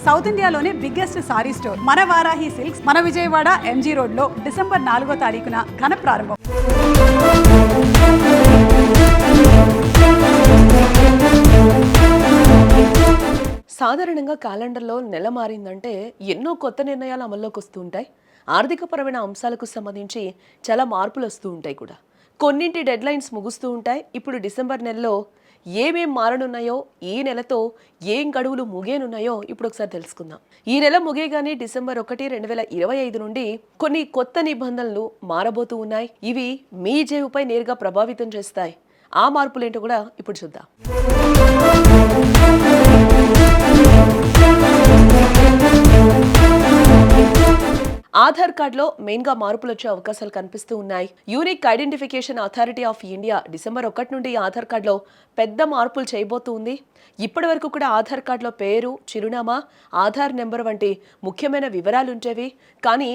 South ఇండియాలోనే biggest sorry store మన Varahi silks మన విజయవాడ ఎంజీ రోడ్ లో డిసెంబర్ 4వ తారీఖున ఘన ప్రారంభం. సాధారణంగా క్యాలెండర్లో నెల మారిందంటే ఎన్నో కొత్త నిర్ణయాలు అమల్లోకి వస్తూ ఉంటాయి. ఆర్థికపరమైన అంశాలకు సంబంధించి చాలా మార్పులు వస్తూ ఉంటాయి కూడా. కొన్నింటి డెడ్లైన్స్ ముగుస్తూ ఉంటాయి. ఇప్పుడు డిసెంబర్ నెలలో ఏమేం మారనున్నాయో, ఈ నెలతో ఏం గడువులు ముగేనున్నాయో ఇప్పుడు ఒకసారి తెలుసుకుందాం. ఈ నెల ముగేగానే డిసెంబర్ 1, 2025 నుండి కొన్ని కొత్త నిబంధనలు మారబోతూ ఉన్నాయి. ఇవి మీ జేబుపై నేరుగా ప్రభావితం చేస్తాయి. ఆ మార్పులేంటో కూడా ఇప్పుడు చూద్దాం. ఆధార్ కార్డులో మెయిన్గా మార్పులు వచ్చే అవకాశాలు కనిపిస్తూ ఉన్నాయి. Unique identification authority of India December 1 నుండి ఆధార్ కార్డులో పెద్ద మార్పులు చేయబోతుంది. ఇప్పటి వరకు కూడా ఆధార్ కార్డులో పేరు, చిరునామా, ఆధార్ నెంబర్ వంటి ముఖ్యమైన వివరాలు ఉంటేవి. కానీ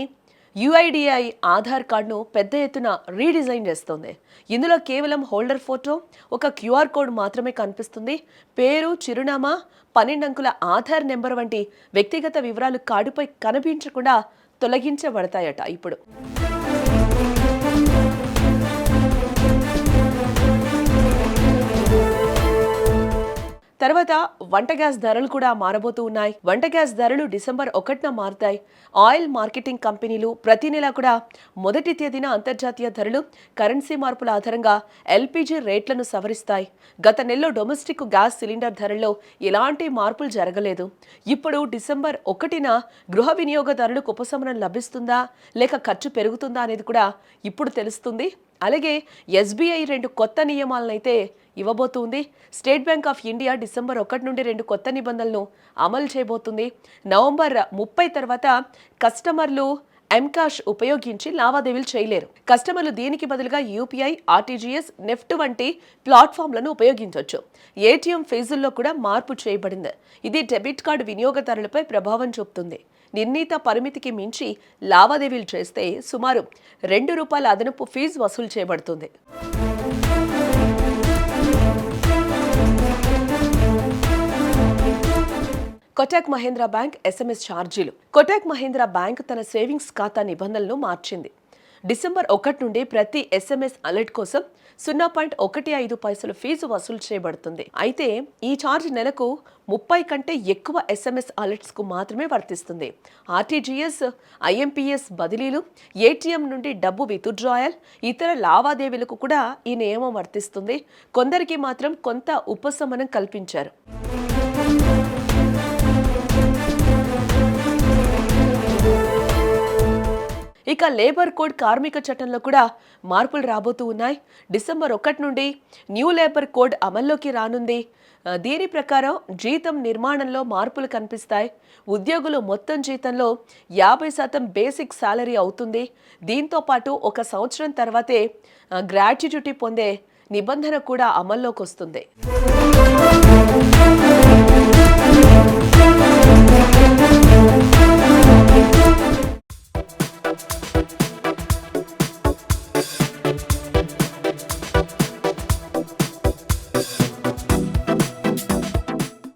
యుఐడిఐ ఆధార్ కార్డును పెద్ద ఎత్తున రీడిజైన్ చేస్తోంది. ఇందులో కేవలం హోల్డర్ ఫోటో, ఒక క్యూఆర్ కోడ్ మాత్రమే కనిపిస్తుంది. పేరు, చిరునామా, 12 అంకెల ఆధార్ నెంబర్ వంటి వ్యక్తిగత వివరాలు కార్డుపై కనిపించకుండా తొలగించబడతాయట. ఇప్పుడు తర్వాత వంట గ్యాస్ ధరలు కూడా మారబోతూ ఉన్నాయి. వంట గ్యాస్ ధరలు డిసెంబర్ 1న మారుతాయి. ఆయిల్ మార్కెటింగ్ కంపెనీలు ప్రతి నెల కూడా మొదటి తేదీన అంతర్జాతీయ ధరలు, కరెన్సీ మార్పుల ఆధారంగా ఎల్పీజీ రేట్లను సవరిస్తాయి. గత నెలలో డొమెస్టిక్ గ్యాస్ సిలిండర్ ధరల్లో ఎలాంటి మార్పులు జరగలేదు. ఇప్పుడు డిసెంబర్ 1న గృహ వినియోగదారులకు ఉపశమనం లభిస్తుందా లేక ఖర్చు పెరుగుతుందా అనేది కూడా ఇప్పుడు తెలుస్తుంది. అలాగే ఎస్బీఐ 2 కొత్త నియమాలనైతే ఇవ్వబోతుంది. State Bank of India December 1 నుండి 2 కొత్త నిబంధనలను అమలు చేయబోతుంది. నవంబర్ 30 తర్వాత కస్టమర్లు ఎంకాష్ ఉపయోగించి లావాదేవీలు చేయలేరు. కస్టమర్లు దీనికి బదులుగా యూపీఐ, ఆర్టీజీఎస్, నెఫ్ట్ వంటి ప్లాట్ఫామ్లను ఉపయోగించవచ్చు. ఏటీఎం ఫీజుల్లో కూడా మార్పు చేయబడింది. ఇది డెబిట్ కార్డు వినియోగదారులపై ప్రభావం చూపుతుంది. నిర్ణీత పరిమితికి మించి లావాదేవీలు చేస్తే సుమారు ₹2 అదనపు ఫీజు వసూలు చేయబడుతుంది. కోటక్ మహీంద్రా బ్యాంక్ ఎస్ఎంఎస్ ఛార్జీలు. కోటక్ మహీంద్రా బ్యాంక్ తన సేవింగ్స్ ఖాతా నిబంధనలను మార్చింది. డిసెంబర్ 1 నుండి ప్రతి ఎస్ఎంఎస్ అలర్ట్ కోసం 0.15 ఫీజు వసూలు చేయబడుతుంది. అయితే ఈ ఛార్జ్ నెలకు 30 కంటే ఎక్కువ ఎస్ఎంఎస్ అలర్ట్స్ కు మాత్రమే వర్తిస్తుంది. ఆర్టీజీఎస్, ఐఎంపీఎస్ బదిలీలు, ఏటీఎం నుండి డబ్బు విత్డ్రాయల్, ఇతర లావాదేవీలకు కూడా ఈ నియమం వర్తిస్తుంది. కొందరికి మాత్రం కొంత ఉపశమనం కల్పించారు. ఇక లేబర్ కోడ్ కార్మిక చట్టంలో కూడా మార్పులు రాబోతూ ఉన్నాయి. డిసెంబర్ 1 నుండి న్యూ లేబర్ కోడ్ అమల్లోకి రానుంది. దీని ప్రకారం జీతం నిర్మాణంలో మార్పులు కనిపిస్తాయి. ఉద్యోగులు మొత్తం జీతంలో 50% బేసిక్ సాలరీ అవుతుంది. దీంతో పాటు 1 సంవత్సరం తర్వాతే గ్రాట్యుటీ పొందే నిబంధన కూడా అమల్లోకి వస్తుంది.